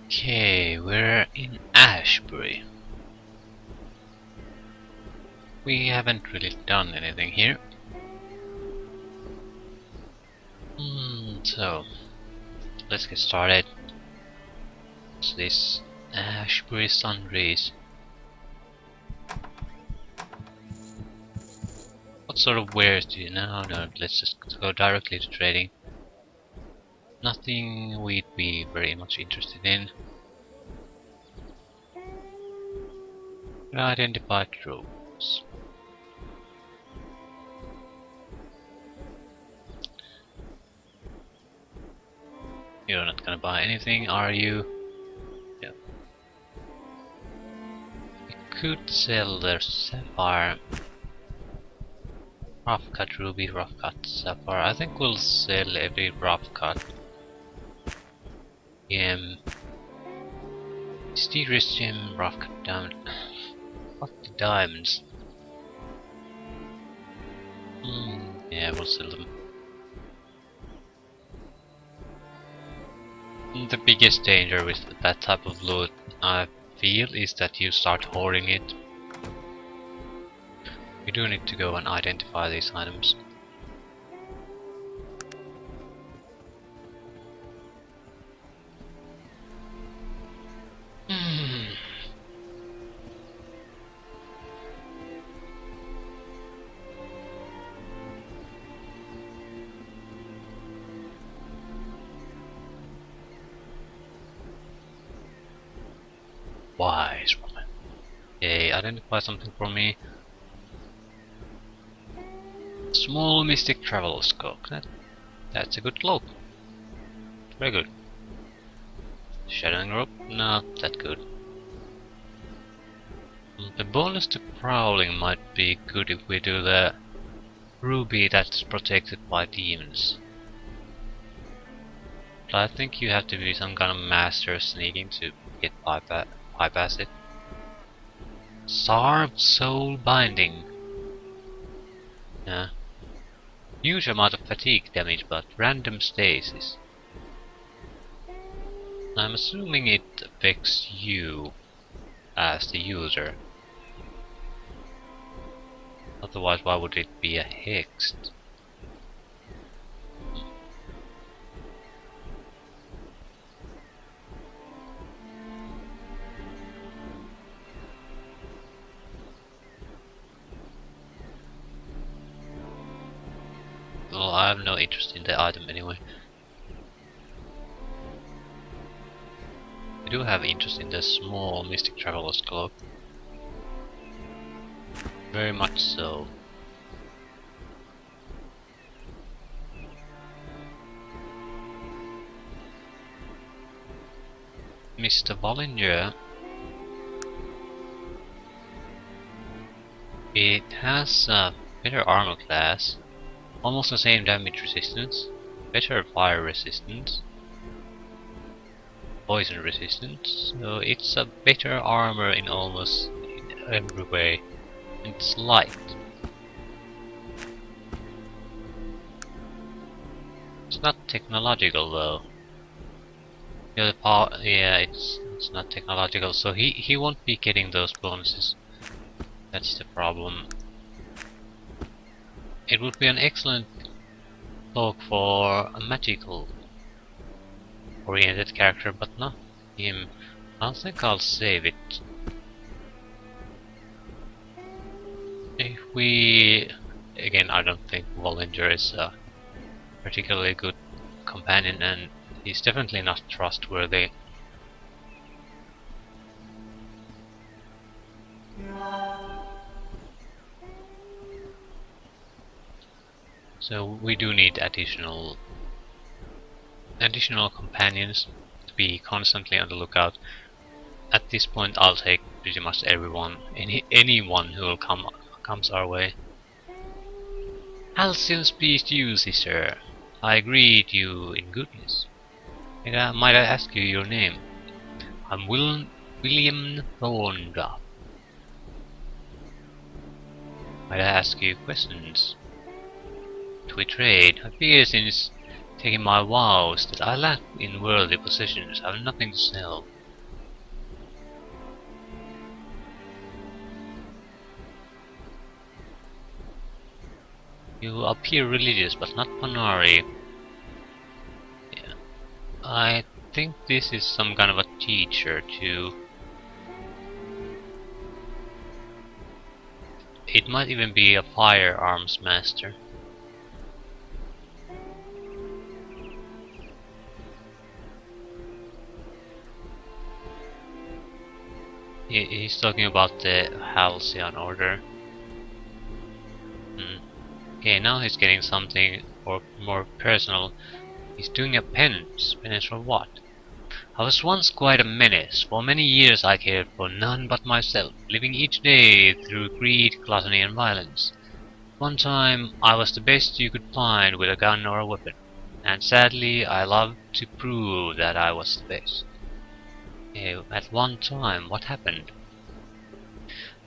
Okay, we're in Ashbury. We haven't really done anything here. So, let's get started. What's this? Ashbury Sunrays. What sort of wares do you know? No, let's just go directly to trading. Nothing we'd be very much interested in. Identified roads. You're not gonna buy anything, are you? Yeah. We could sell their sapphire. Rough cut ruby, rough cut sapphire. I think we'll sell every rough cut. Mysterious gem, rough cut diamond. What the diamonds? Yeah, we'll sell them. The biggest danger with that type of loot, I feel, is that you start hoarding it. We do need to go and identify these items. Wise woman. Yay, identify something for me. Small mystic traveler's cloak. That's a good cloak. Very good. Shadowing rope? Not that good. The bonus to prowling might be good if we do the ruby that's protected by demons. But I think you have to be some kind of master sneaking to get bypass it. Starved soul binding. Yeah. Huge amount of fatigue damage, but random stasis. I'm assuming it affects you as the user. Otherwise, why would it be a hexed? Well, I have no interest in the item anyway. I do have interest in the small mystic traveler's cloak. Very much so. Mr. Bollinger. It has a better armor class, almost the same damage resistance, better fire resistance, poison resistance, so it's a better armor in almost every way. It's light. It's not technological though. Yeah, it's not technological, so he won't be getting those bonuses. That's the problem. It would be an excellent cloak for a magical oriented character, but not him. I think I'll save it. If we... Again, I don't think Vollinger is a particularly good companion, and he's definitely not trustworthy. So we do need additional companions to be constantly on the lookout. At this point, I'll take pretty much everyone, anyone who will comes our way. Halcyon's pleased you, sister. I greet you in goodness. Might I ask you your name? I'm William Thorndrop. Might I ask you questions? Do we trade? I fear since taking my vows that I lack in worldly possessions, I have nothing to sell. You appear religious, but not Panari. Yeah. I think this is some kind of a teacher too. It might even be a firearms master. He's talking about the Halcyon Order. Okay, now he's getting something more personal. He's doing a penance. Penance for what? I was once quite a menace. For many years I cared for none but myself, living each day through greed, gluttony and violence. One time I was the best you could find with a gun or a weapon, and sadly I loved to prove that I was the best. At one time, what happened?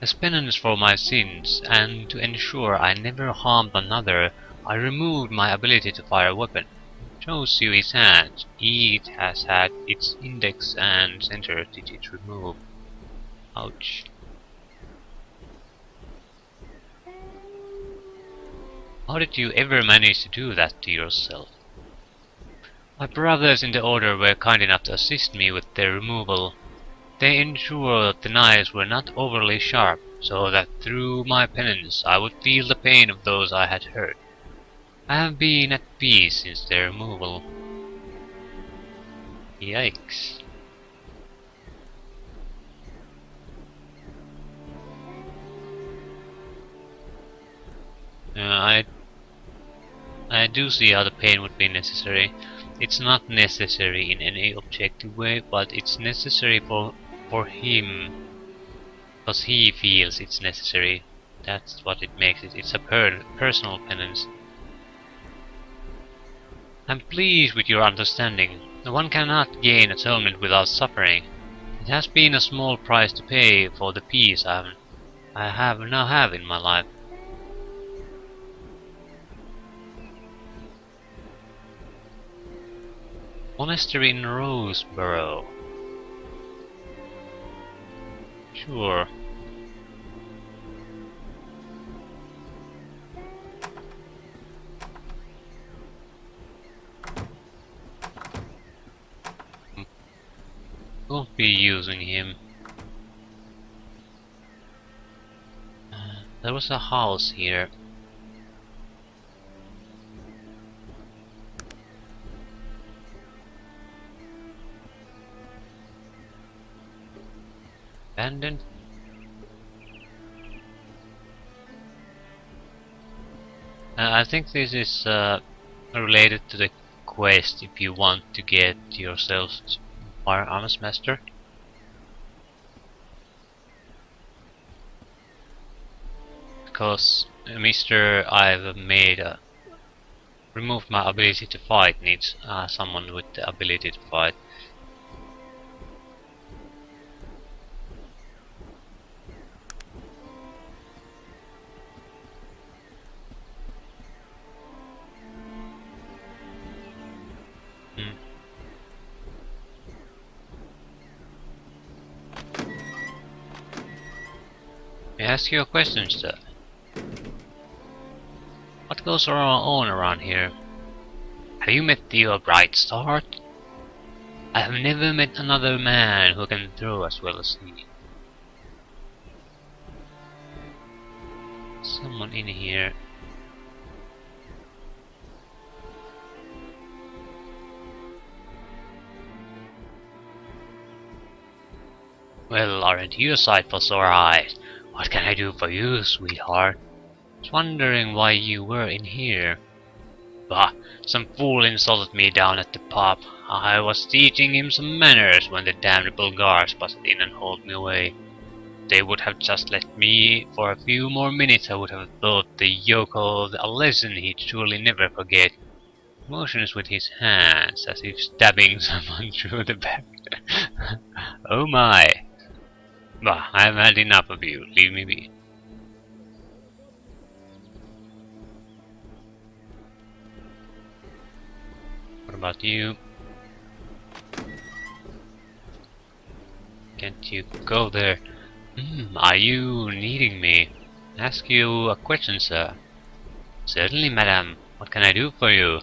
As penance for my sins, and to ensure I never harmed another, I removed my ability to fire a weapon. Shows you his hand. It has had its index and center digit removed. Ouch. How did you ever manage to do that to yourself? My brothers in the order were kind enough to assist me with their removal. They ensured the knives were not overly sharp, so that through my penance I would feel the pain of those I had hurt. I have been at peace since their removal. Yikes. I do see how the pain would be necessary. It's not necessary in any objective way, but it's necessary for him, because he feels it's necessary. That's what it makes it. It's a personal penance. I'm pleased with your understanding. One cannot gain atonement without suffering. It has been a small price to pay for the peace I now have in my life. Monastery in Roseborough. Sure. Won't be using him. There was a house here. Abandoned. I think this is related to the quest if you want to get yourself firearms master. Because Mr. I've made removed my ability to fight needs someone with the ability to fight. May I ask you a question, sir? What goes on around here? Have you met the Bright Star? I have never met another man who can throw as well as he. Someone in here. Well, aren't you a sight for sore eyes? What can I do for you, sweetheart? I was wondering why you were in here. Bah, some fool insulted me down at the pub. I was teaching him some manners when the damnable guards busted in and hauled me away. If they would have just let me for a few more minutes, I would have taught the yokel a lesson he'd surely never forget. Motions with his hands, as if stabbing someone through the back. Oh my! Bah, I've had enough of you. Leave me be. What about you? Can't you go there? Are you needing me? Ask you a question, sir. Certainly, madam. What can I do for you?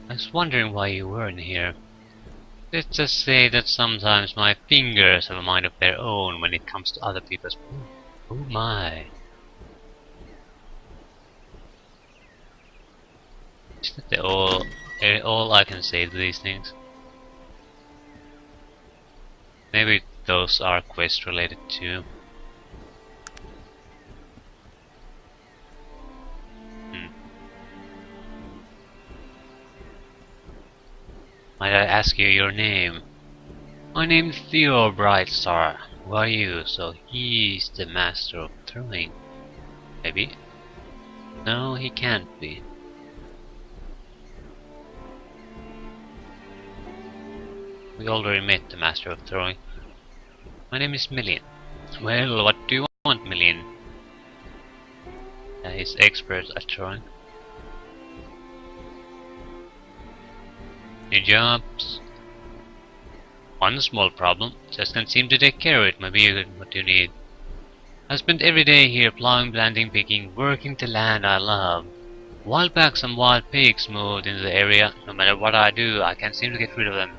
I was wondering why you weren't here. Let's just say that sometimes my fingers have a mind of their own when it comes to other people's... Oh my. Is that all I can say to these things? Maybe those are quest related too. Might I ask you your name? My name is Theo Brightstar. Who are you? So he's the master of throwing. Maybe? No, he can't be. We already met the master of throwing. My name is Million. Well, what do you want, Million? He's expert at throwing. New jobs. One small problem, just can't seem to take care of it. Maybe what you need. I spent every day here plowing, planting, picking, working the land I love. A while back some wild pigs moved into the area. No matter what I do, I can't seem to get rid of them.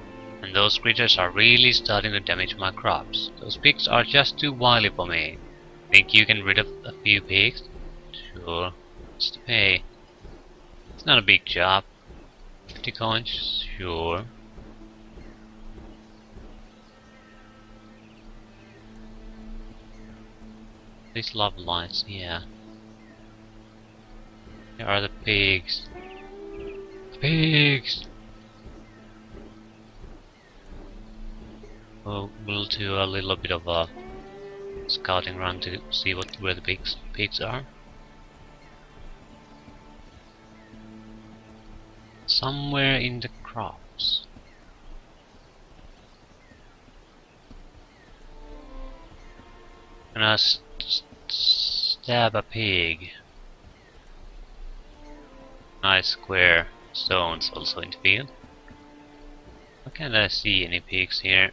And those creatures are really starting to damage my crops. Those pigs are just too wily for me. Think you can rid of a few pigs? Sure. What's the pay? It's not a big job. 50 coins? Sure. These lava lights, yeah. Here are the pigs. Pigs! We'll do a little bit of a scouting run to see where the pigs are. Somewhere in the crops. Gonna stab a pig. Nice square stones also in the field. Why can't I see any pigs here?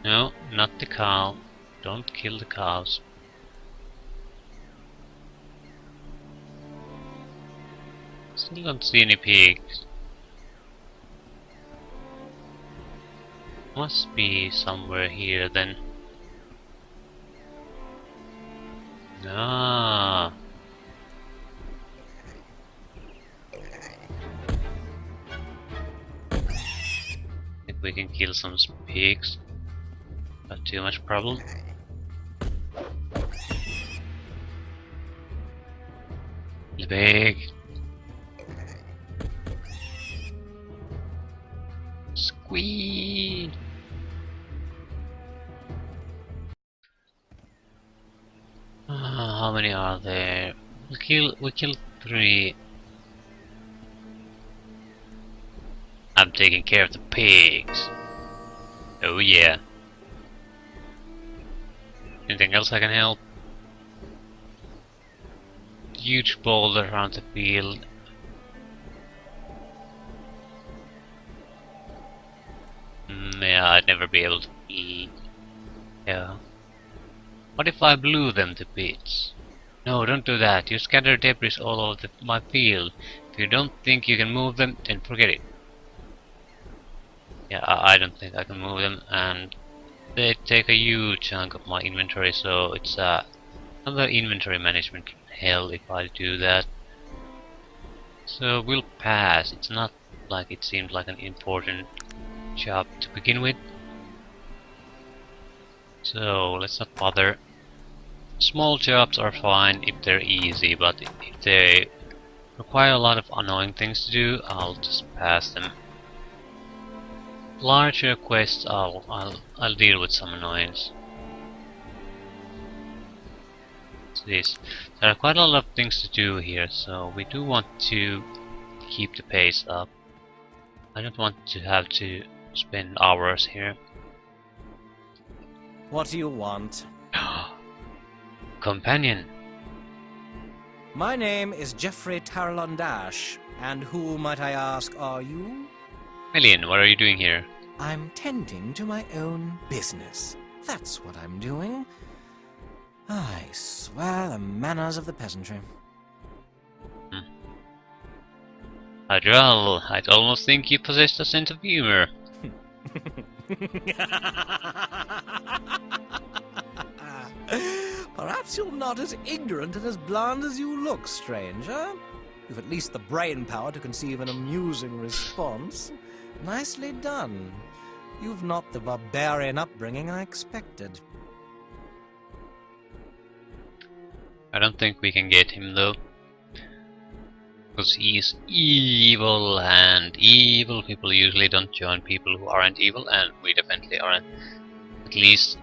No, not the cow. Don't kill the cows. Still don't see any pigs. Must be somewhere here then. Ah. Think we can kill some pigs. Not too much problem. The pig. Squeak. How many are there? We killed 3. I'm taking care of the pigs. Oh yeah. Anything else I can help? Huge boulder around the field. Yeah, I'd never be able to eat. Yeah. What if I blew them to bits? No, don't do that. You scatter debris all over my field. If you don't think you can move them, then forget it. Yeah, I don't think I can move them, and they take a huge chunk of my inventory, so it's another inventory management hell if I do that. So we'll pass. It's not like it seemed like an important job to begin with. So let's not bother. Small jobs are fine if they're easy, but if they require a lot of annoying things to do, I'll just pass them. Larger quests, I'll deal with some annoyance. This. There are quite a lot of things to do here, so we do want to keep the pace up. I don't want to have to spend hours here. What do you want? Companion. My name is Geoffrey Tarlondash, and who, might I ask, are you? Million, what are you doing here? I'm tending to my own business. That's what I'm doing. I swear the manners of the peasantry. Adral, I'd almost think you possessed a sense of humor. Perhaps you're not as ignorant and as bland as you look, stranger. You've at least the brain power to conceive an amusing response. Nicely done. You've not the barbarian upbringing I expected. I don't think we can get him though. Because he's evil, and evil people usually don't join people who aren't evil, and we definitely aren't. At least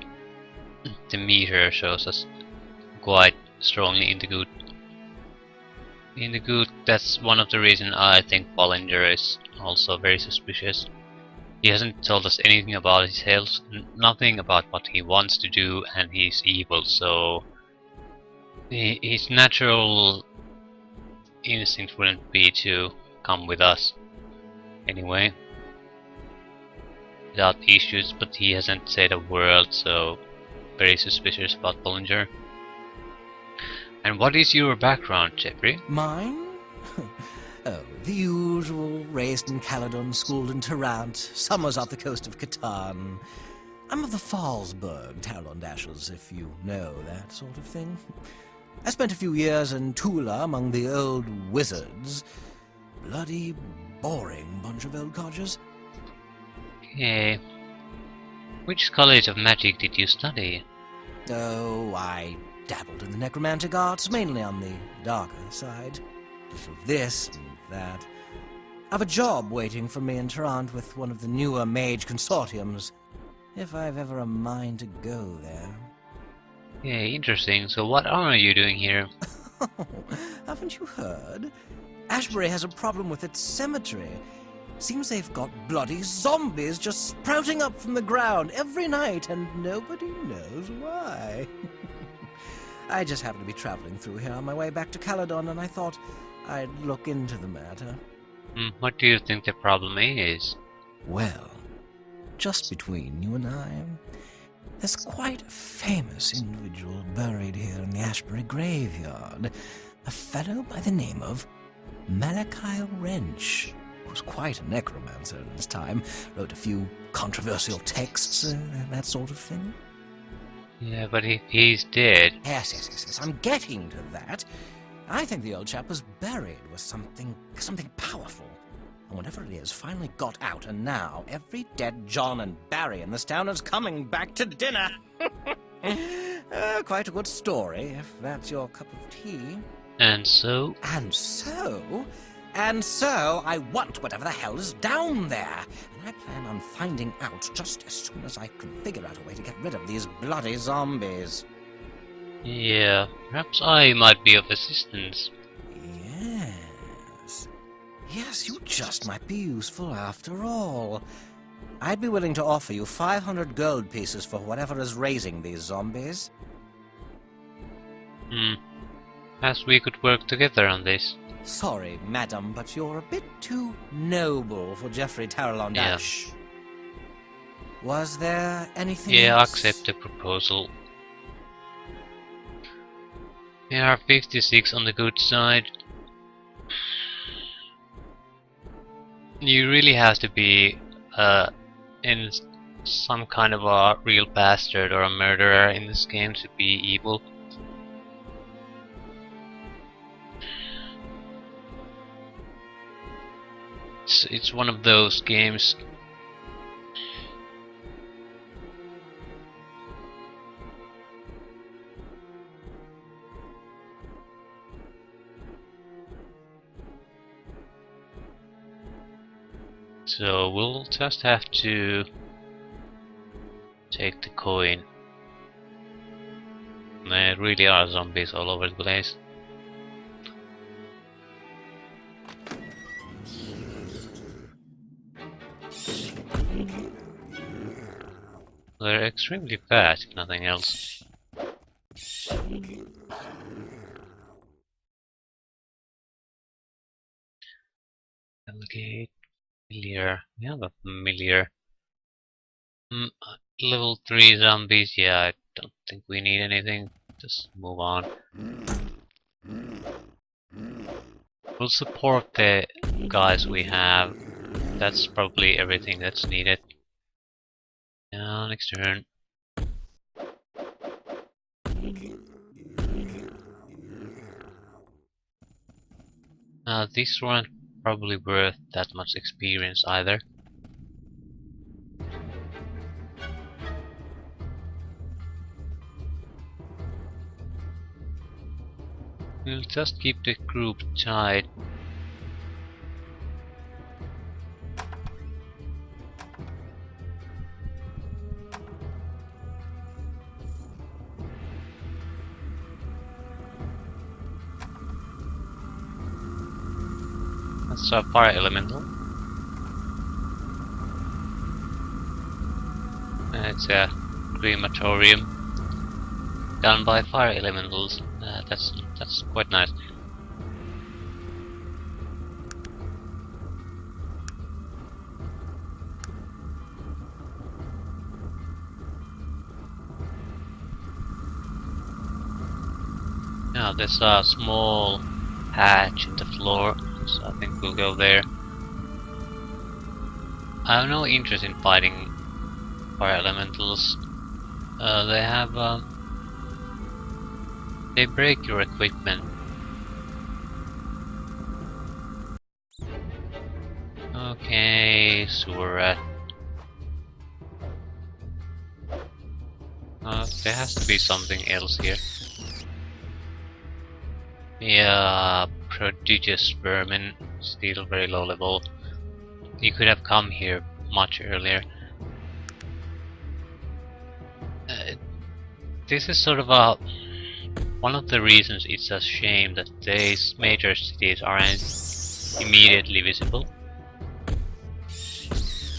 the meter shows us quite strongly in the good. In the good, that's one of the reasons I think Bollinger is also very suspicious. He hasn't told us anything about his health, nothing about what he wants to do, and he's evil, so his natural instinct wouldn't be to come with us anyway without issues, but he hasn't said a word, so very suspicious about Bollinger. And what is your background, Jeffrey? Mine? Oh, the usual. Raised in Caledon, schooled in Tarant, summers off the coast of Catan. I'm of the Fallsburg Tarlondashers, if you know that sort of thing. I spent a few years in Tula among the old wizards. Bloody boring bunch of old codgers. Okay. Which college of magic did you study? Oh, I dabbled in the necromantic arts, mainly on the darker side. Little of this and that. I've a job waiting for me in Tarant with one of the newer mage consortiums, if I've ever a mind to go there. Yeah, interesting. So what are you doing here? Haven't you heard? Ashbury has a problem with its cemetery. Seems they've got bloody zombies just sprouting up from the ground every night, and nobody knows why. I just happened to be traveling through here on my way back to Caledon, and I thought I'd look into the matter. What do you think the problem is? Well, just between you and I, there's quite a famous individual buried here in the Ashbury graveyard. A fellow by the name of Malachi Wrench. Was quite a necromancer in his time. Wrote a few controversial texts, that sort of thing. Yeah, but if he's dead... Yes. I'm getting to that. I think the old chap was buried with something powerful. And whatever it is finally got out, and now every dead John and Barry in this town is coming back to dinner. Quite a good story, if that's your cup of tea. And so? And so, I want whatever the hell is down there. And I plan on finding out just as soon as I can figure out a way to get rid of these bloody zombies. Yeah, perhaps I might be of assistance. Yes, you just might be useful after all. I'd be willing to offer you 500 gold pieces for whatever is raising these zombies. Perhaps we could work together on this. Sorry, madam, but you're a bit too noble for Jeffrey Tarlondash. Yeah. Was there anything else? else? Accept the proposal. We are 56 on the good side. You really have to be in some kind of a real bastard or a murderer in this game to be evil. It's one of those games. So we'll just have to take the coin. There really are zombies all over the place. They're extremely fast, if nothing else. Delegate, familiar. We have a familiar. Level 3 zombies, yeah, I don't think we need anything. Just move on. We'll support the guys we have. That's probably everything that's needed. Yeah, next turn. These weren't probably worth that much experience either. We'll just keep the group tight. That's a fire elemental. It's a crematorium done by fire elementals. That's quite nice. Now there's a small hatch in the floor, so I think we'll go there. I have no interest in fighting fire elementals. They have they break your equipment. Okay, sewer rat. There has to be something else here. Yeah, prodigious vermin, still very low level. You could have come here much earlier. This is sort of one of the reasons it's a shame that these major cities aren't immediately visible.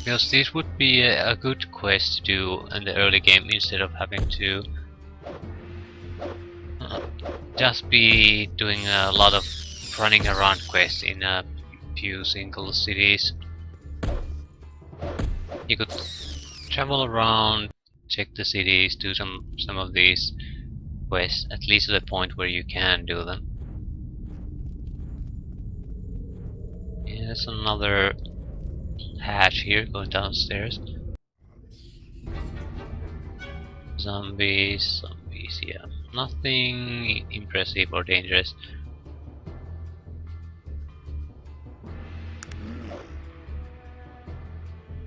Because this would be a good quest to do in the early game instead of having to just be doing a lot of running around quests in a few single cities. You could travel around, check the cities, do some of these quests, at least to the point where you can do them. Yeah, there's another hatch here going downstairs. Zombies, yeah. Nothing impressive or dangerous.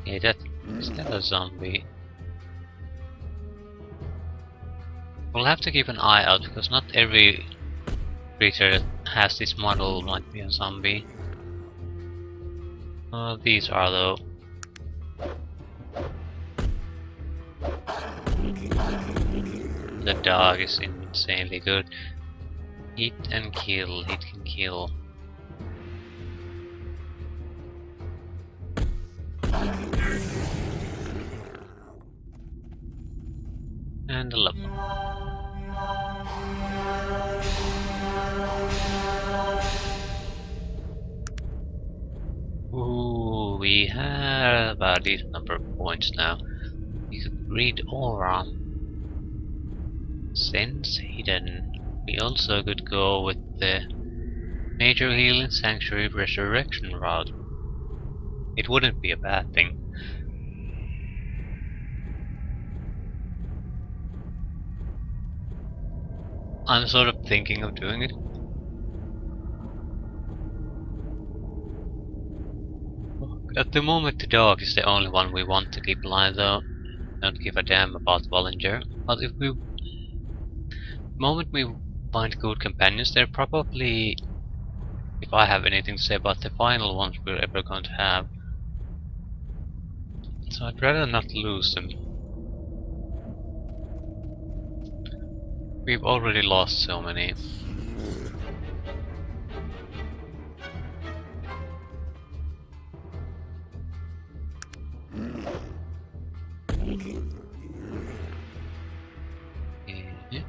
Yeah, is that a zombie? We'll have to keep an eye out because not every creature that has this model might be a zombie. These are though. The dog is insanely good. Hit and kill, hit and kill. And a level. Ooh, we have a decent number of points now. We could read aura. Sense hidden. We also could go with the Major Healing Sanctuary Resurrection route. It wouldn't be a bad thing. I'm sort of thinking of doing it. At the moment the dog is the only one we want to keep alive though. Don't give a damn about Vollinger. But if we... the moment we find good companions, they're probably... if I have anything to say about the final ones we're ever going to have. So I'd rather not lose them. We've already lost so many. Yeah.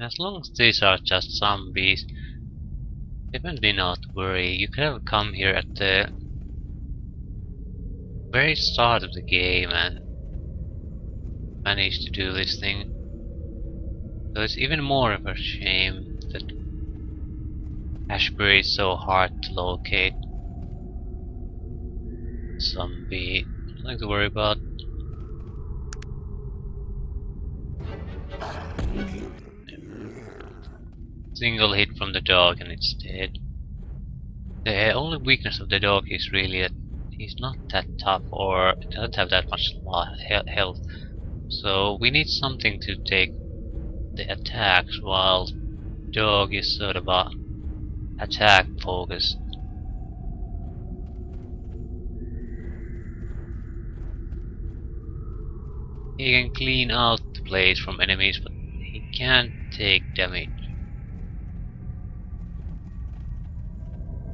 As long as these are just zombies, definitely not worry. You could have come here at the very start of the game and managed to do this thing. So it's even more of a shame that Ashbury is so hard to locate. Zombie, nothing to worry about. Single hit from the dog and it's dead. The only weakness of the dog is really that he's not that tough or doesn't have that much health. So we need something to take the attacks while dog is sort of a attack focused. He can clean out the place from enemies, but he can't take damage.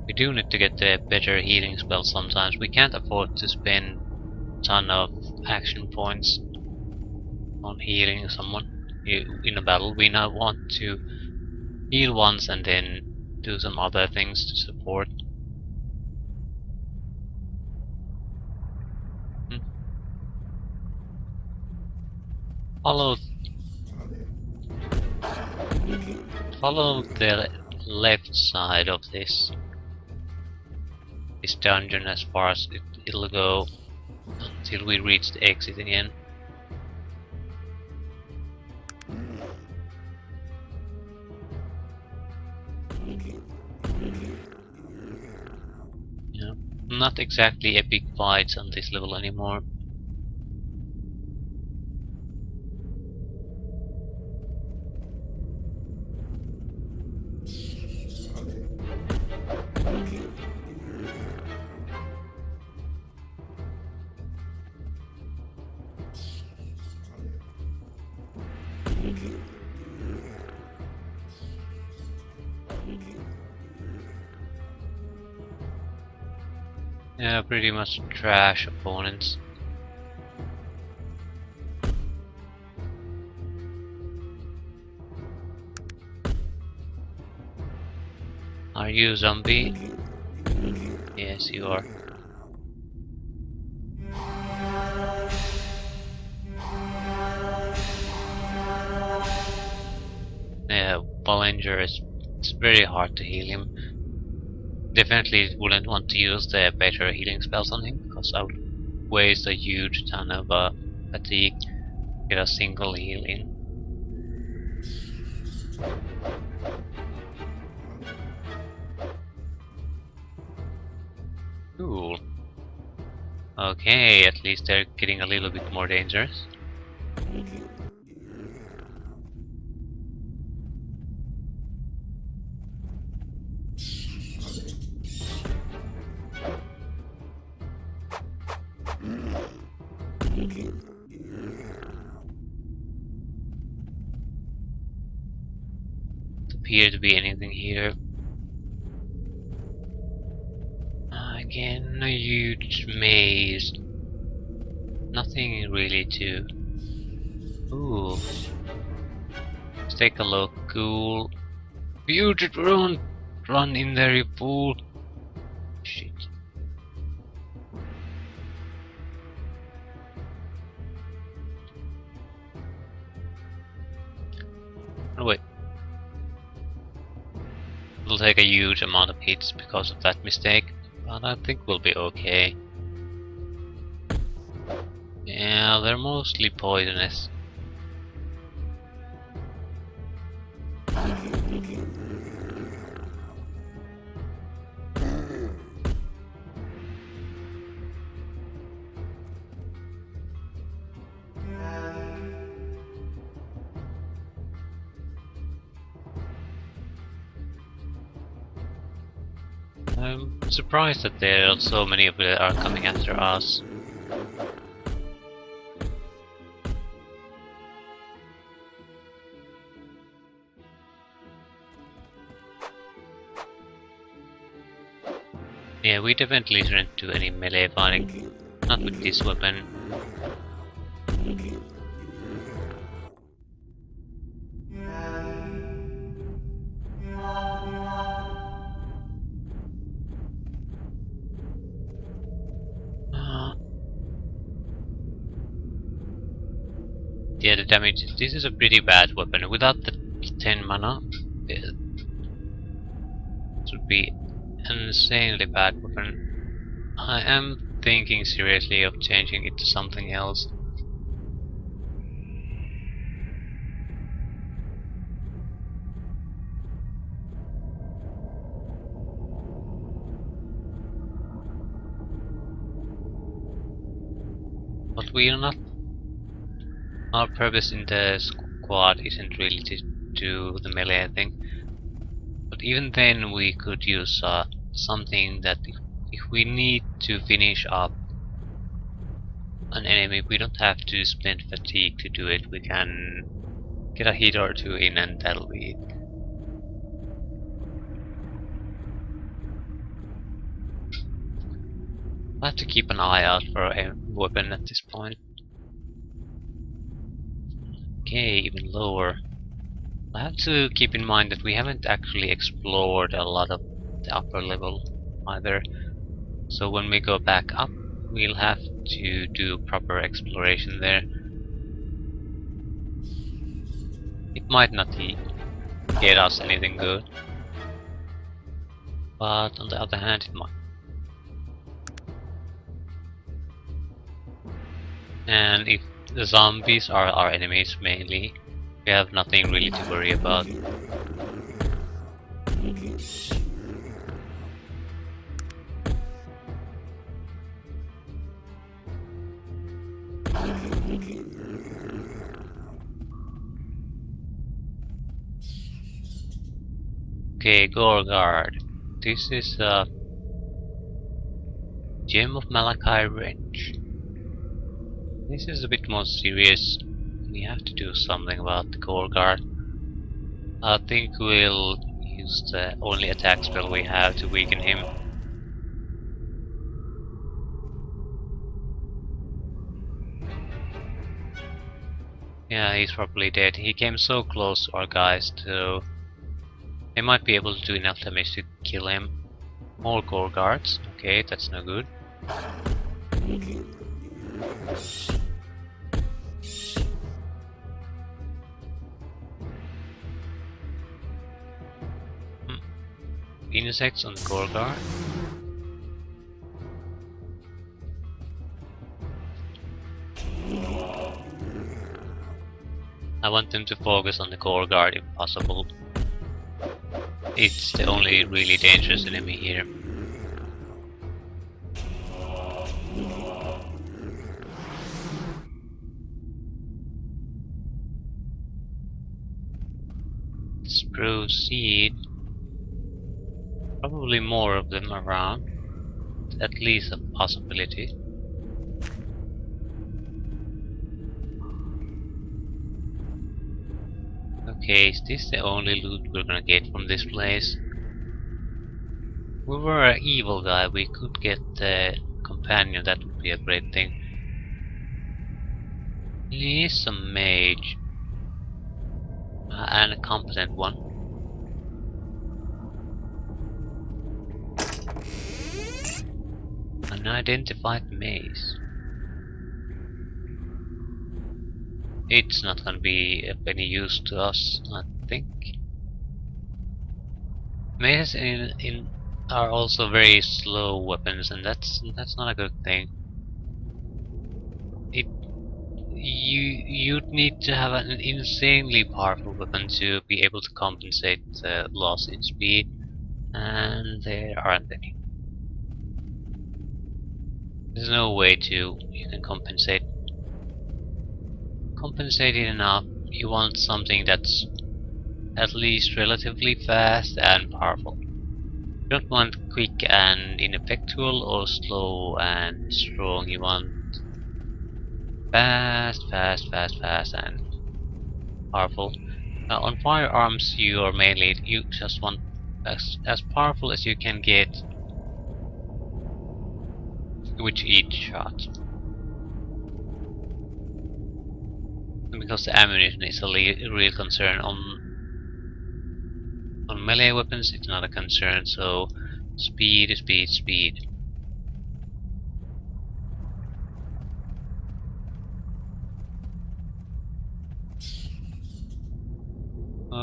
We do need to get a better healing spell sometimes. We can't afford to spend a ton of action points on healing someone in a battle. We now want to heal once and then do some other things to support. Follow the left side of this dungeon as far as it'll go until we reach the exit again. Yeah, not exactly epic fights on this level anymore. Yeah, pretty much trash opponents. Are you a zombie? Yes, you are. Yeah, Bollinger it's very hard to heal him. Definitely wouldn't want to use the better healing spells on him, because I would waste a huge ton of fatigue to get a single heal in. Cool. Okay, at least they're getting a little bit more dangerous. Doesn't appear to be anything here. Again, a huge maze. Nothing really to... Ooh. Let's take a look. Cool. You should run! Run in there, you fool! Shit. Oh wait. It'll take a huge amount of hits because of that mistake, but I think we'll be okay. Yeah, they're mostly poisonous. I'm surprised that there are so many of them are coming after us. Yeah, we definitely shouldn't do any melee fighting. Not with this weapon. Yeah, the damage. This is a pretty bad weapon. Without the 10 mana, it would be an insanely bad weapon. I am thinking seriously of changing it to something else. But we are not. Our purpose in the squad isn't really to do the melee thing. But even then, we could use something that if we need to finish up an enemy, we don't have to spend fatigue to do it. We can get a hit or two in, and that'll be it. I have to keep an eye out for a weapon at this point. Okay, even lower. I have to keep in mind that we haven't actually explored a lot of the upper level either. So when we go back up, we'll have to do proper exploration there. It might not get us anything good, but on the other hand, it might. And if the zombies are our enemies mainly, we have nothing really to worry about. Okay, Gorgard. This is a Gem of Malachi Wrench. This is a bit more serious. We have to do something about the Gorgard. I think we'll use the only attack spell we have to weaken him. Yeah, he's probably dead. He came so close to our guys, so they might be able to do enough damage to kill him. More Gorgards. Okay, that's no good. Insects on Gorgard. I want them to focus on the Gorgard if possible. It's the only really dangerous enemy here. Let's proceed. Probably more of them around. At least a possibility. Okay, is this the only loot we're gonna get from this place? If we were an evil guy, we could get the companion, that would be a great thing. He is a mage. And a competent one. Unidentified maze. It's not gonna be of any use to us, I think. Mazes are also very slow weapons, and that's not a good thing. You'd need to have an insanely powerful weapon to be able to compensate the loss in speed, and there aren't any. There's no way you can compensate it enough. You want something that's at least relatively fast and powerful. You don't want quick and ineffectual or slow and strong. You want fast and powerful. On firearms, you just want as powerful as you can get with each shot. Because the ammunition is a real concern. On melee weapons, it's not a concern. So speed.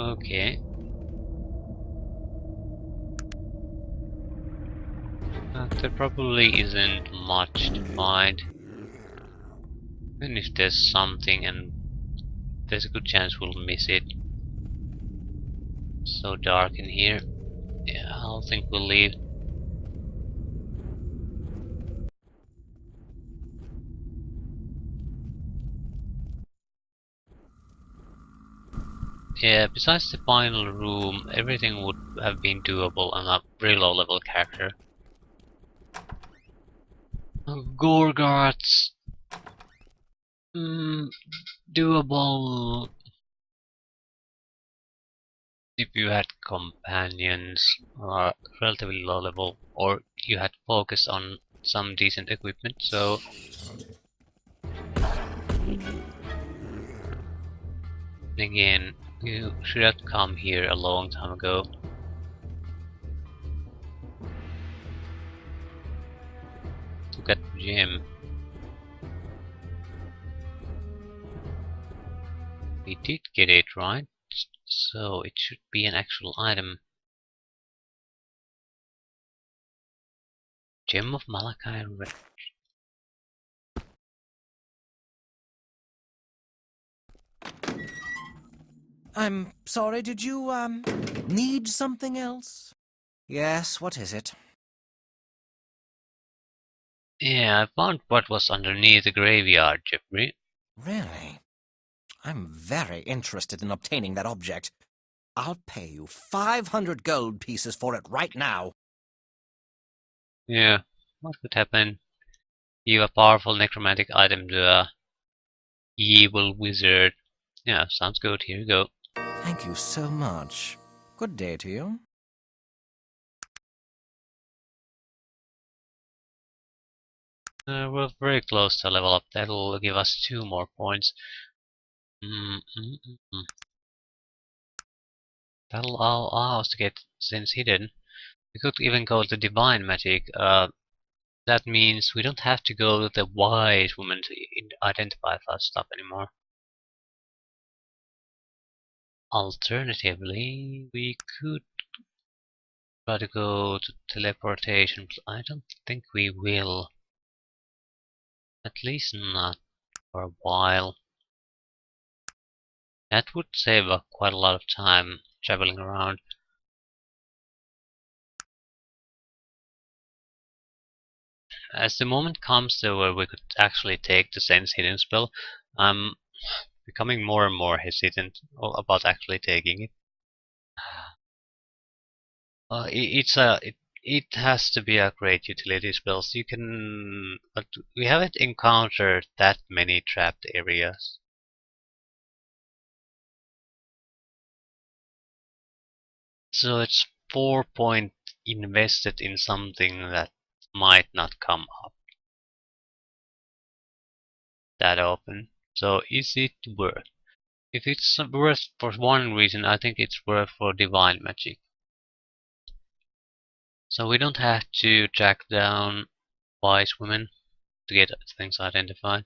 Okay. There probably isn't much to find. Even if there's something, and there's a good chance we'll miss it. So dark in here. Yeah, I think we'll leave. Yeah, besides the final room, everything would have been doable on a very low level character. Gorgots! Doable if you had companions, relatively low level, or you had focused on some decent equipment, so again, you should have come here a long time ago. Look at the gym. We did get it right, so it should be an actual item. Gem of Malachi Red. I'm sorry, did you, need something else? Yes, what is it? Yeah, I found what was underneath the graveyard, Jeffrey. Really? I'm very interested in obtaining that object. I'll pay you 500 gold pieces for it right now. Yeah, what could happen? Give a powerful necromantic item to a evil wizard. Yeah, sounds good. Here you go. Thank you so much. Good day to you. We're very close to level up. That'll give us 2 more points. That'll allow us to get Sense Hidden. We could even go to Divine Magic. That means we don't have to go to the Wise Woman to identify that stuff anymore. Alternatively, we could try to go to teleportation. I don't think we will. At least not for a while. That would save quite a lot of time traveling around. As the moment comes though where we could actually take the Sense Hidden spell, I'm becoming more and more hesitant about actually taking it. It has to be a great utility spell. So you can, but we haven't encountered that many trapped areas. So it's 4 point invested in something that might not come up that often. So is it worth? If it's worth for one reason, I think it's worth for Divine Magic. So we don't have to track down Wise Women to get things identified.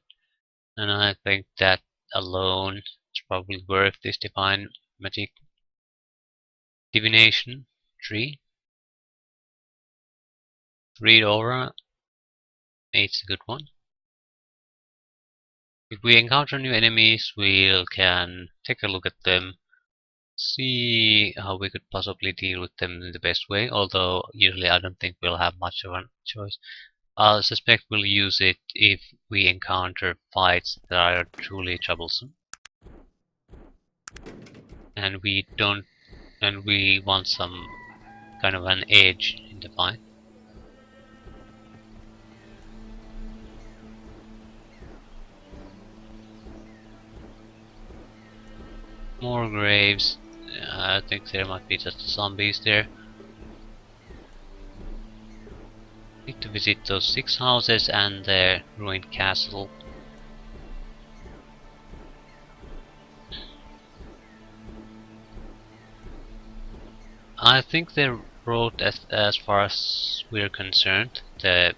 And I think that alone is probably worth this Divine Magic. Divination 3. Read Aura. It's a good one. If we encounter new enemies, we can take a look at them, see how we could possibly deal with them in the best way, although usually I don't think we'll have much of a choice. I suspect we'll use it if we encounter fights that are truly troublesome. And we want some kind of an edge in the fight. More graves. I think there might be just zombies there. Need to visit those 6 houses and the ruined castle. I think the road, as far as we're concerned, the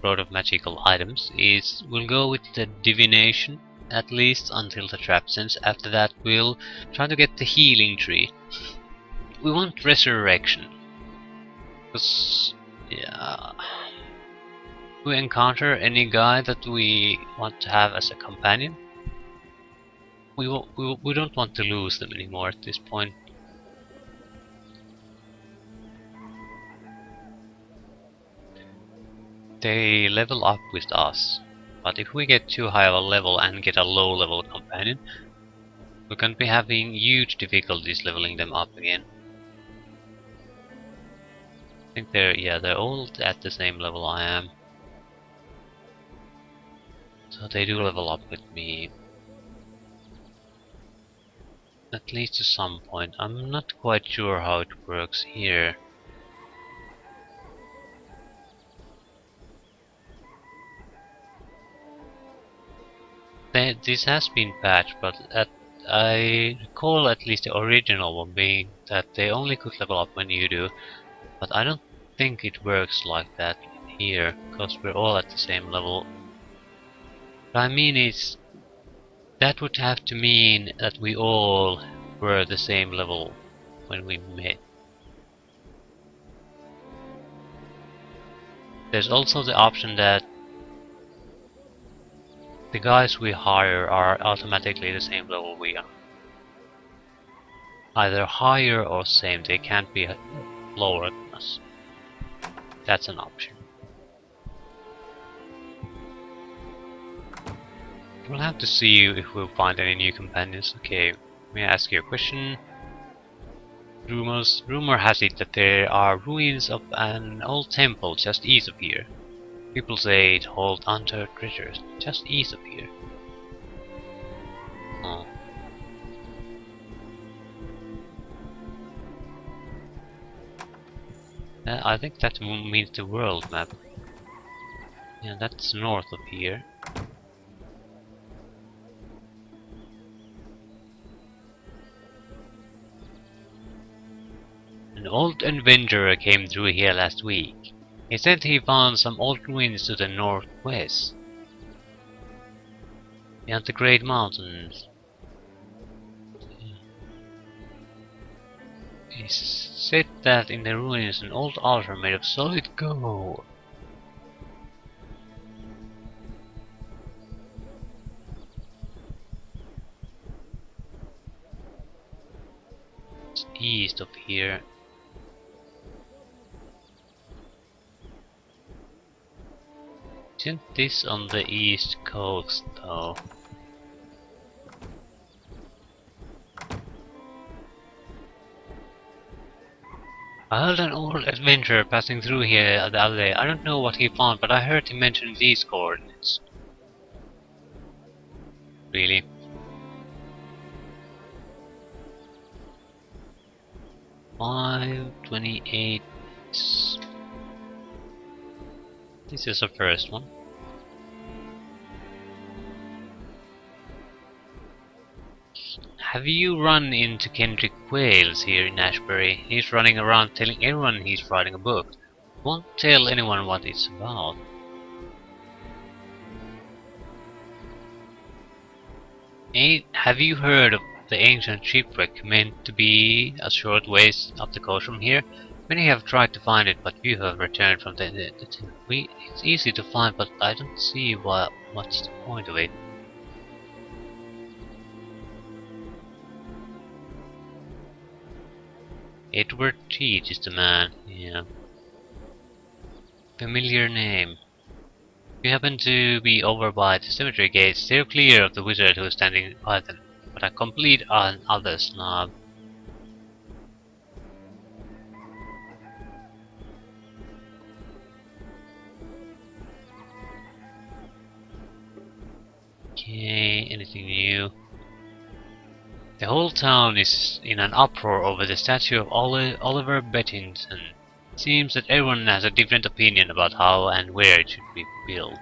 road of magical items, will go with the divination. At least until the trap ends. After that we'll try to get the healing tree. We want resurrection. Because, yeah, if we encounter any guy that we want to have as a companion, we don't want to lose them anymore at this point. They level up with us, but if we get too high of a level and get a low level companion, we can be having huge difficulties leveling them up again. I think they're all at the same level I am. So they do level up with me. At least to some point. I'm not quite sure how it works here. This has been patched, but I recall at least the original one being that they only could level up when you do. But I don't think it works like that here, because we're all at the same level. What I mean is, that would have to mean that we all were the same level when we met. There's also the option that the guys we hire are automatically the same level we are. Either higher or same, they can't be lower than us. That's an option. We'll have to see if we'll find any new companions. Okay, may I ask you a question? Rumor has it that there are ruins of an old temple just east of here. People say it holds untold treasures just east of here. Oh. I think that means the world map. Yeah, that's north of here. An old adventurer came through here last week. He said he found some old ruins to the northwest, beyond the Great Mountains. He said that in the ruins an old altar made of solid gold. It's east of here. Isn't this on the east coast though? I heard an old adventurer passing through here the other day. I don't know what he found, but I heard him mention these coordinates. Really? $5.28. This is the first one. Have you run into Kendrick Wales here in Ashbury? He's running around telling everyone he's writing a book. Won't tell anyone what it's about. Have you heard of the ancient shipwreck meant to be a short ways up the coast from here? Many have tried to find it, but few have returned from it's easy to find, but I don't see what's the point of it. Edward Teach is the man, yeah. Familiar name. If you happen to be over by the cemetery gates, steer clear of the wizard who is standing by them. But a complete other snob. Okay, anything new? The whole town is in an uproar over the statue of Oliver Bettington. It seems that everyone has a different opinion about how and where it should be built.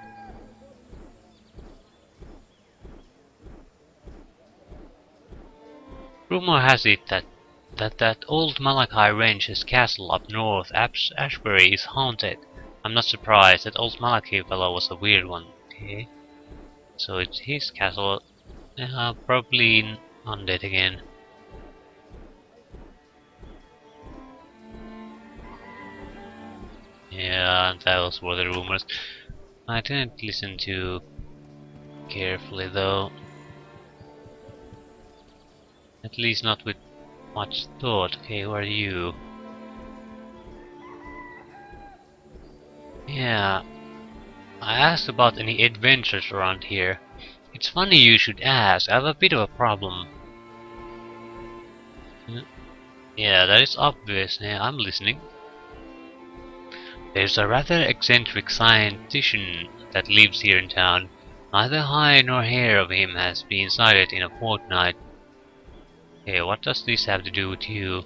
Rumor has it that old Malachi Range's castle up north, Ashbury, is haunted. I'm not surprised. That old Malachi fellow was a weird one. Okay, so it's his castle. Probably undead again. Yeah, those were the rumors. I didn't listen too carefully though. At least not with much thought. Okay, who are you? Yeah, I asked about any adventures around here. It's funny you should ask. I have a bit of a problem. Yeah, that is obvious. Yeah, I'm listening. There's a rather eccentric scientist that lives here in town. Neither hide nor hair of him has been sighted in a fortnight. Hey, what does this have to do with you?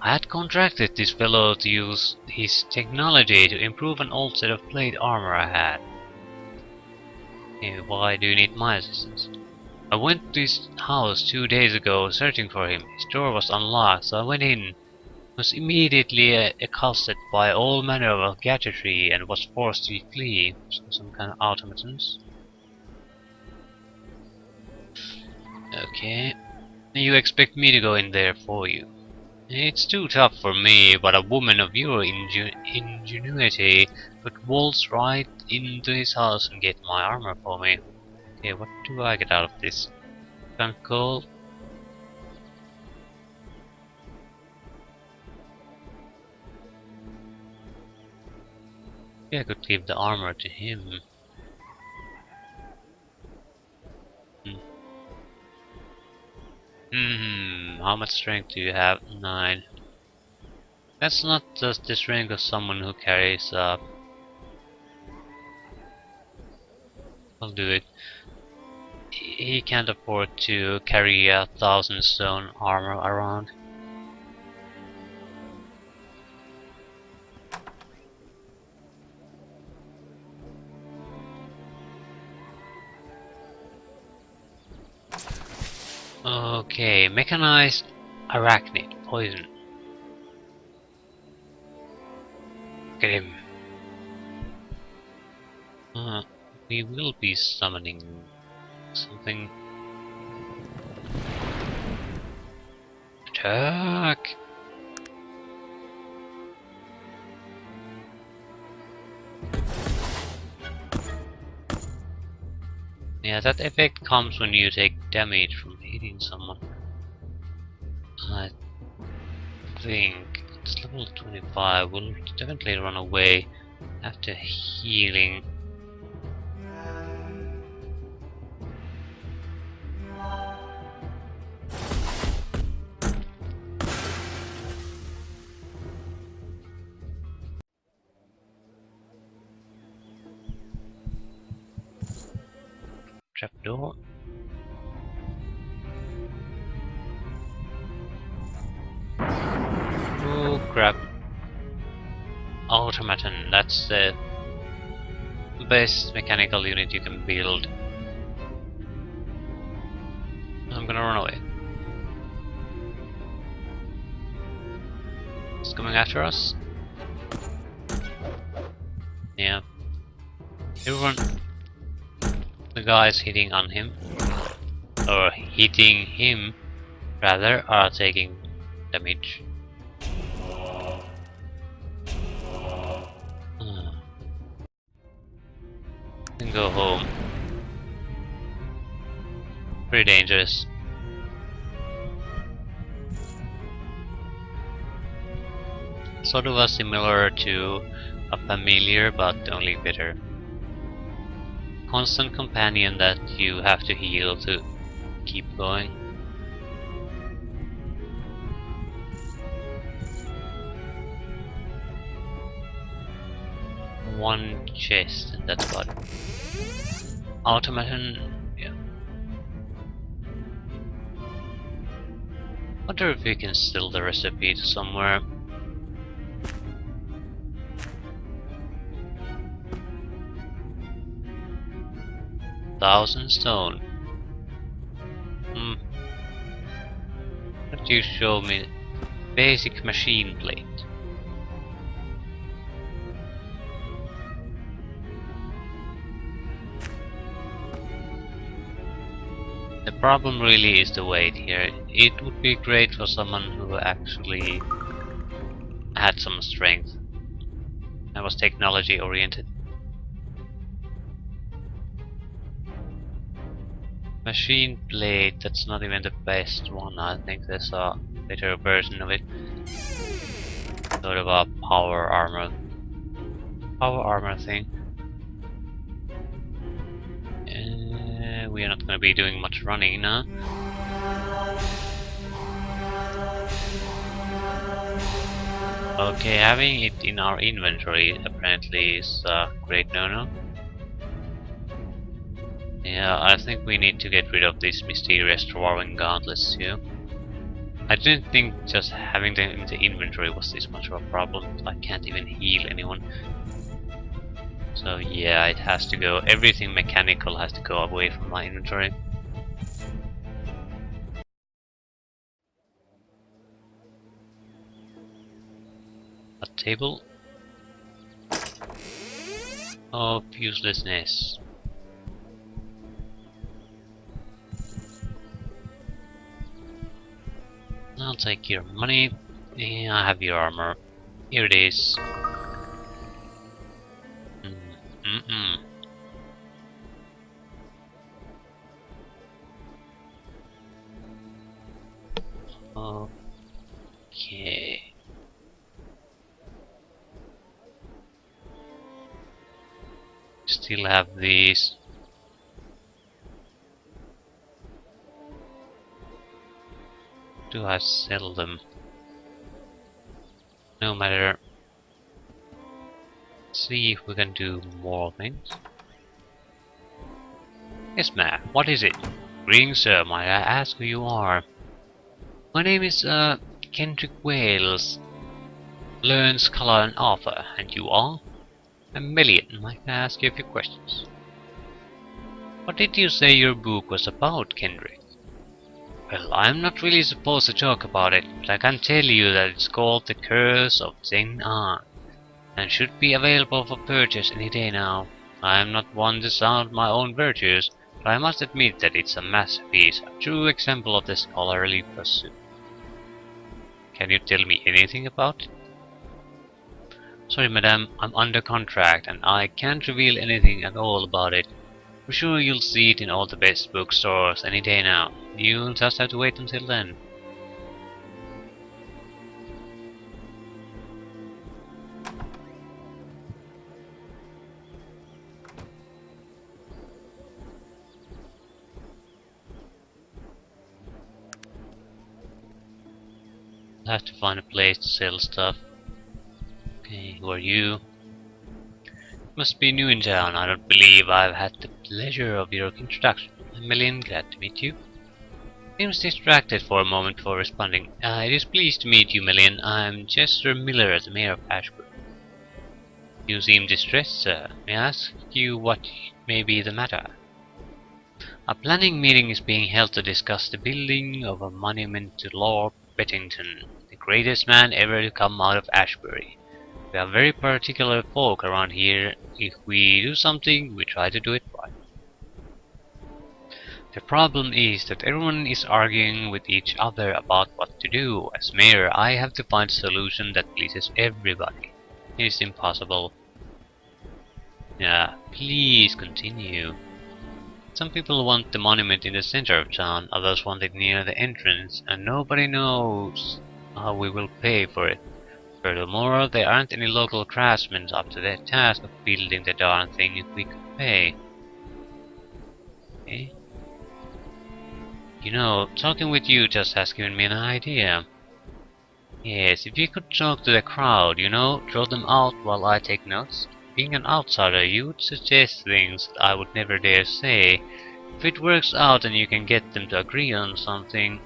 I had contracted this fellow to use his technology to improve an old set of plate armor I had. Hey, why do you need my assistance? I went to his house 2 days ago searching for him. His door was unlocked, so I went in. Was immediately accosted by all manner of gadgetry and was forced to flee. Some kind of automatons. Okay. You expect me to go in there for you? It's too tough for me, but a woman of your ingenuity could waltz right into his house and get my armor for me. Okay, what do I get out of this? Can't call. Yeah, I could give the armor to him. How much strength do you have? 9. That's not just the strength of someone who carries up. I'll do it. He can't afford to carry 1,000 stone armor around. Okay, mechanized arachnid poison. Get him. We will be summoning something. Attack! Yeah, that effect comes when you take damage from hitting someone. I think it's level 25. We'll definitely run away after healing. Trapdoor. Oh crap. Automaton, that's the best mechanical unit you can build. I'm gonna run away. It's coming after us. Yeah. Everyone, the guys hitting on him, or hitting him rather, are taking damage. Can go home. Pretty dangerous. Sort of similar to a familiar, but only better. Constant companion that you have to heal to keep going. One chest and that's about it. Automaton, yeah. Wonder if we can steal the recipe to somewhere. Thousand stone. But you show me basic machine plate. The problem really is the weight here. It would be great for someone who actually had some strength and was technology oriented. Machine blade, that's not even the best one. I think there's a better version of it. Sort of a power armor thing. We are not going to be doing much running now. Okay, having it in our inventory apparently is a great no-no. Yeah, I think we need to get rid of these mysterious dwarven gauntlets too. I didn't think just having them in the inventory was this much of a problem. I can't even heal anyone. So yeah, it has to go. Everything mechanical has to go away from my inventory. A table of uselessness. I'll take your money. Yeah, I have your armor. Here it is. Okay. Still have these. Do I sell them? No matter. See if we can do more things. Yes, ma'am. What is it? Greetings, sir. Might I ask who you are? My name is Kendrick Wales. Learn, Scholar, and Author. And you are? A million. Might I ask you a few questions? What did you say your book was about, Kendrick? Well, I'm not really supposed to talk about it, but I can tell you that it's called The Curse of Zeng An, and should be available for purchase any day now. I am not one to sound my own virtues, but I must admit that it's a masterpiece, a true example of the scholarly pursuit. Can you tell me anything about it? Sorry, madam, I'm under contract, and I can't reveal anything at all about it. I'm sure you'll see it in all the best bookstores any day now. You'll just have to wait until then. I'll have to find a place to sell stuff. Okay, who are you? Must be new in town. I don't believe I've had the pleasure of your introduction. I'm Million, glad to meet you. Seems distracted for a moment before responding. It is pleased to meet you, Million. I'm Chester Miller, the mayor of Ashbury. You seem distressed, sir. May I ask you what may be the matter? A planning meeting is being held to discuss the building of a monument to Lord Bettington, the greatest man ever to come out of Ashbury. We are very particular folk around here. If we do something, we try to do it right. The problem is that everyone is arguing with each other about what to do. As mayor, I have to find a solution that pleases everybody. It is impossible. Yeah, please continue. Some people want the monument in the center of town, others want it near the entrance, and nobody knows how we will pay for it. Furthermore, there aren't any local craftsmen up to the task of building the darn thing if we could pay. Okay. You know, talking with you just has given me an idea. Yes, if you could talk to the crowd, you know, draw them out while I take notes. Being an outsider, you would suggest things that I would never dare say. If it works out and you can get them to agree on something,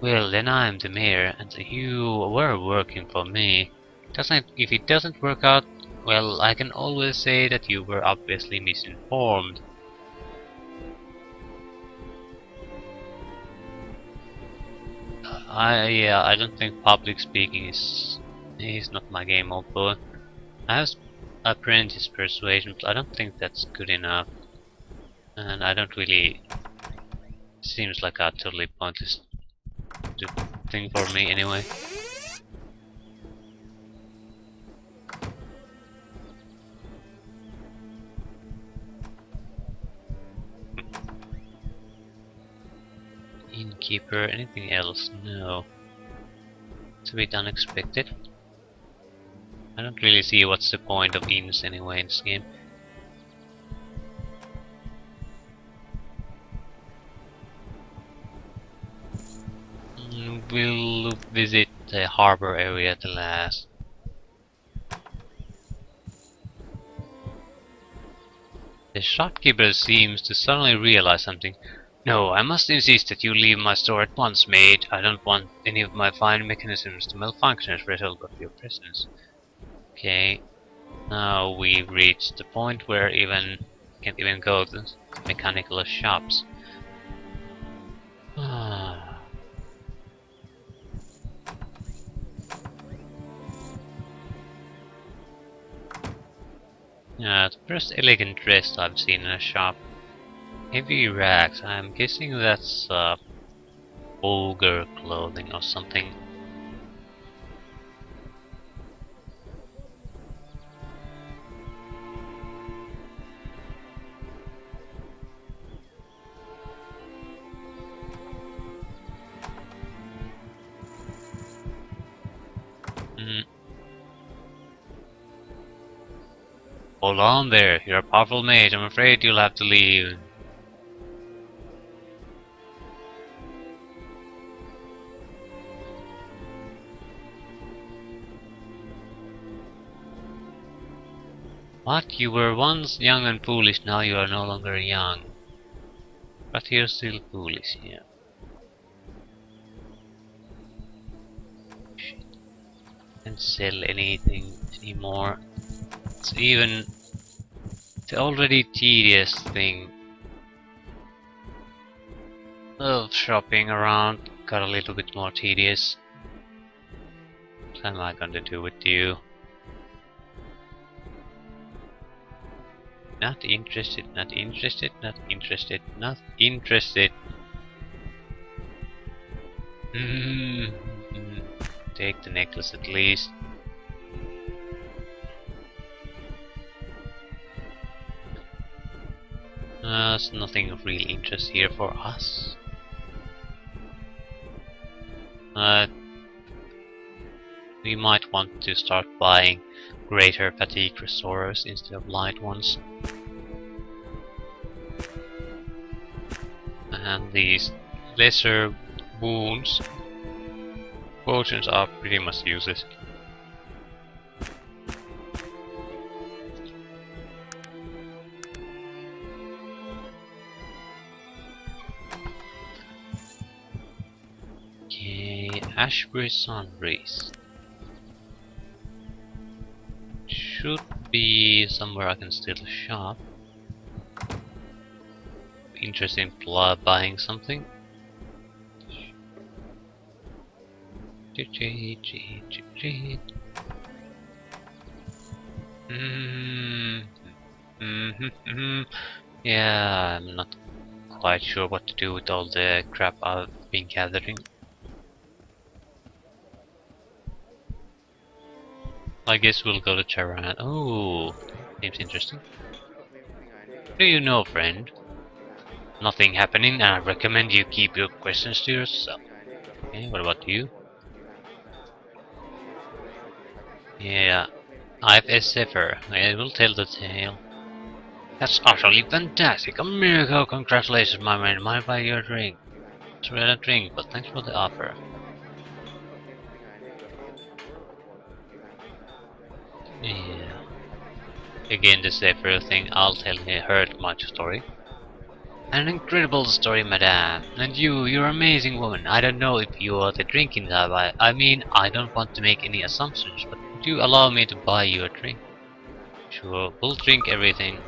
well, then I'm the mayor, and you were working for me. If it doesn't work out, well, I can always say that you were obviously misinformed. I don't think public speaking is not my game, old boy. I have apprentice persuasion, but I don't think that's good enough. And I don't really Seems like a totally pointless thing for me anyway. Innkeeper, anything else? No. It's a bit unexpected. I don't really see what's the point of inns anyway in this game. We'll visit the harbor area at the last. The shopkeeper seems to suddenly realize something. No, I must insist that you leave my store at once, mate. I don't want any of my fine mechanisms to malfunction as a result of your presence. Okay, now we've reached the point where can't even go to mechanical shops. Yeah, the first elegant dress I've seen in a shop. Heavy rags. I'm guessing that's ogre clothing or something. Hold on there, you're a powerful mage. I'm afraid you'll have to leave. What? You were once young and foolish, now you are no longer young. But you're still foolish, yeah. Shit. Can't sell anything anymore. It's even the already tedious thing of shopping around got a little bit more tedious. What am I gonna do with you? Not interested, not interested, not interested, not interested. Take the necklace at least. There's nothing of real interest here for us. We might want to start buying greater fatigue restorers instead of light ones. And these lesser wounds potions are pretty much useless. Okay, Ashbury Sunbreeze. Should be somewhere I can steal a shop. Interested in buying something. Yeah, I'm not quite sure what to do with all the crap I've been gathering. I guess we'll go to Charan. Oh, seems interesting. What do you know, friend? Nothing happening, and I recommend you keep your questions to yourself. Okay, what about you? Yeah, I've a zephyr. I will tell the tale. That's utterly fantastic. A miracle. Congratulations, my man. Mind by your drink. It's really a drink, but thanks for the offer. Yeah. Again, the zephyr thing. I'll tell her my story. An incredible story, madame. And you're an amazing woman. I don't know if you are the drinking type. I mean, I don't want to make any assumptions, but would you allow me to buy you a drink? Sure, we'll drink everything.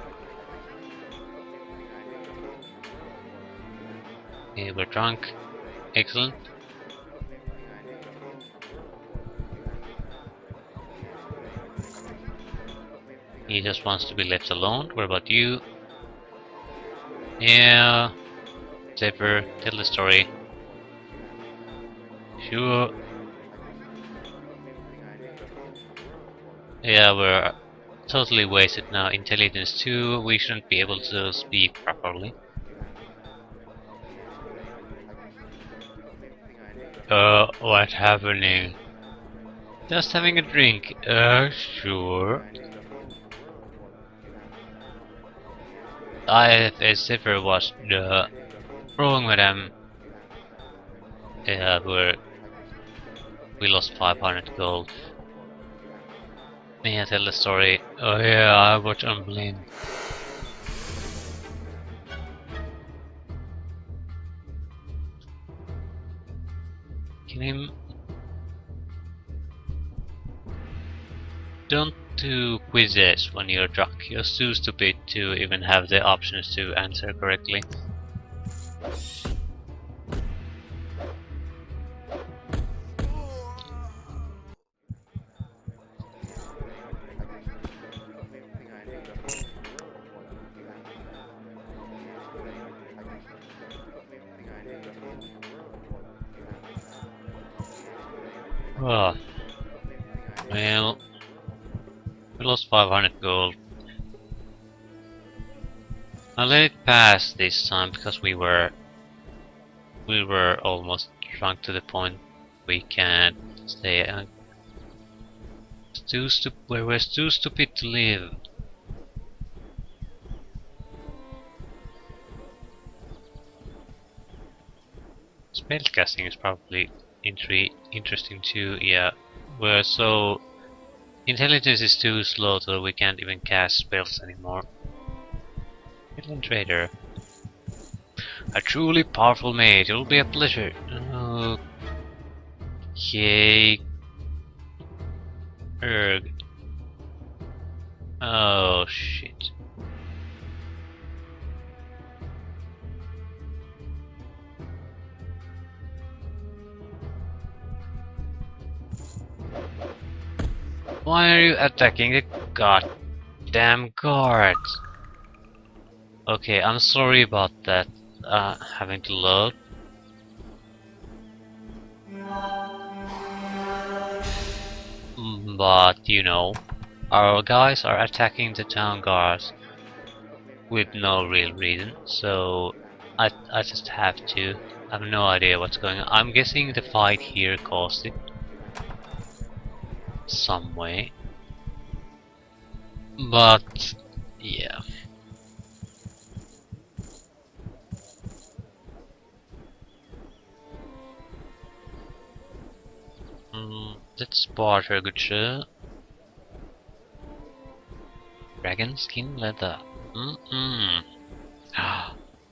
Okay, we're drunk. Excellent. He just wants to be left alone. What about you? Yeah. Zephyr, tell the story. Sure. Yeah, we're totally wasted now. Intelligence 2, we shouldn't be able to speak properly. What's happening? Just having a drink. Sure. If Zephyr was the wrong with them, yeah, we lost 500 gold. Yeah, tell the story. Oh yeah, I watch Unblind. Can him... Don't do quizzes when you're drunk. You're too stupid to even have the options to answer correctly. Oh, well, we lost 500 gold. I let it pass this time because we were almost drunk to the point we can't stay. We're too stupid to live. Spellcasting is probably interesting too. Yeah, we're so intelligence is too slow, so we can't even cast spells anymore. Hidden Trader. A truly powerful mage, it'll be a pleasure. Okay. Erg. Oh shit. Why are you attacking the goddamn guards? Okay, I'm sorry about that. Having to load. But you know, our guys are attacking the town guards with no real reason, so I just have to. I have no idea what's going on. I'm guessing the fight here caused it some way, but yeah. That's barter, good sir. Dragon skin leather.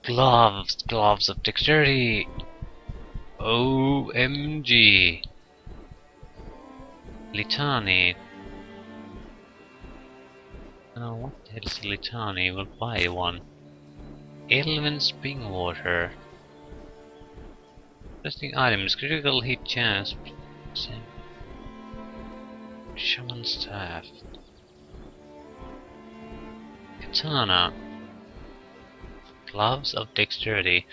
Gloves of dexterity. OMG. Litani. What the hell is Litani? We'll buy one. Elven spring water. Interesting items. Critical hit chance. Shaman staff. Katana. Gloves of dexterity.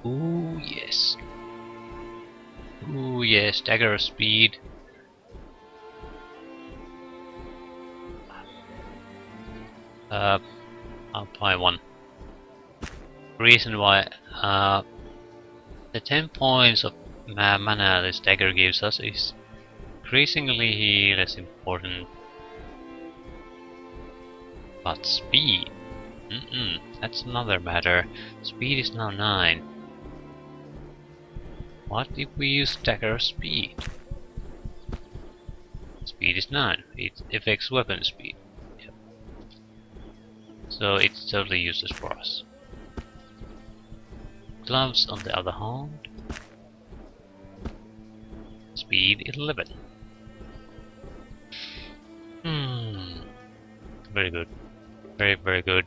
Ooh yes. Ooh yes. Dagger of speed. I'll buy one. Reason why the 10 points of mana this dagger gives us is increasingly less important. But speed, that's another matter. Speed is now 9. What if we use dagger of speed? Speed is 9. It affects weapon speed. Yep. So it's totally useless for us. Gloves on the other hand. Speed 11. Very good. Very, very good.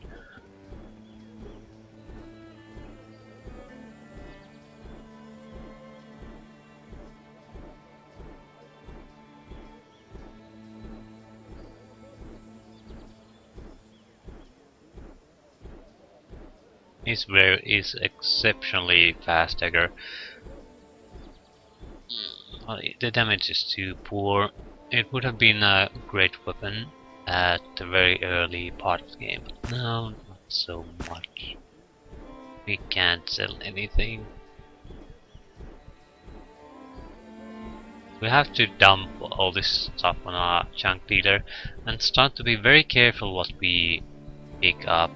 is exceptionally fast dagger. The damage is too poor. It would have been a great weapon at the very early part of the game, but now not so much. We can't sell anything. We have to dump all this stuff on our junk dealer and start to be very careful what we pick up.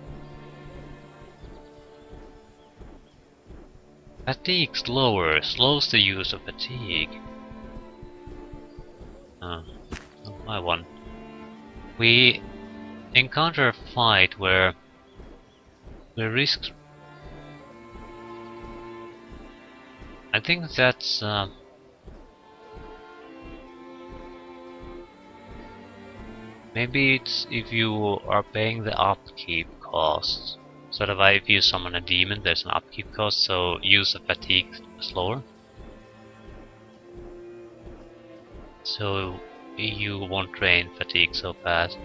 Fatigue slows the use of fatigue. Oh, I won. We encounter a fight where we risk. I think that's maybe it's if you are paying the upkeep cost. Sort of if you summon a demon, there's an upkeep cost, so use the fatigue slower. So you won't drain fatigue so fast.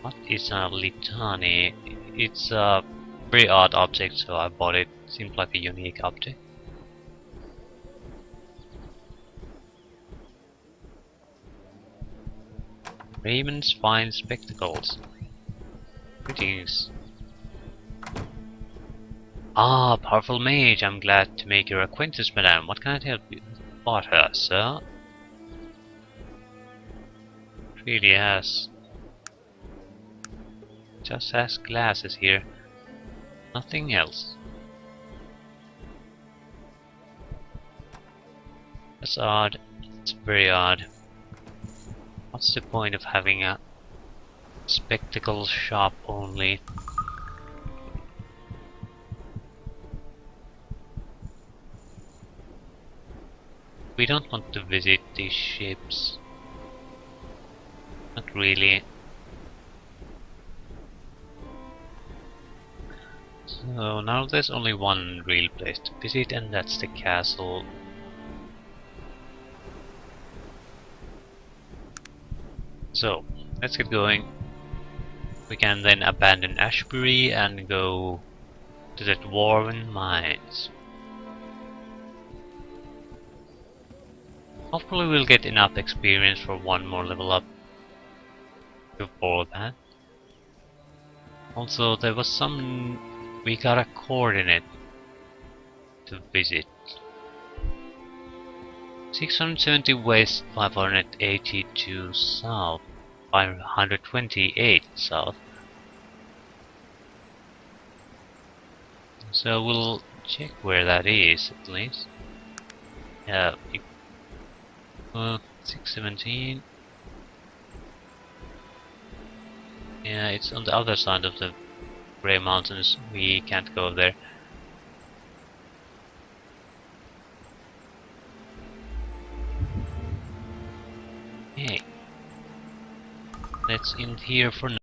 What is a litany? It's a very odd object, so I bought it. Seems like a unique object. Raven's fine spectacles. Greetings. Ah, powerful mage, I'm glad to make your acquaintance, madame. What can I help you? Bought her, sir. It really has. Just has glasses here. Nothing else. That's odd. It's very odd. What's the point of having a spectacle shop only? We don't want to visit these ships. Not really. So now there's only one real place to visit, and that's the castle. So, let's get going. We can then abandon Ashbury and go to the Dwarven Mines. Hopefully we'll get enough experience for one more level up before that. Also, there was we got a coordinate to visit. 670 west, 582 south, 528 south. So we'll check where that is at least. Yeah, 617. Yeah, it's on the other side of the Grey Mountains. We can't go there. Hey, let's end here for now.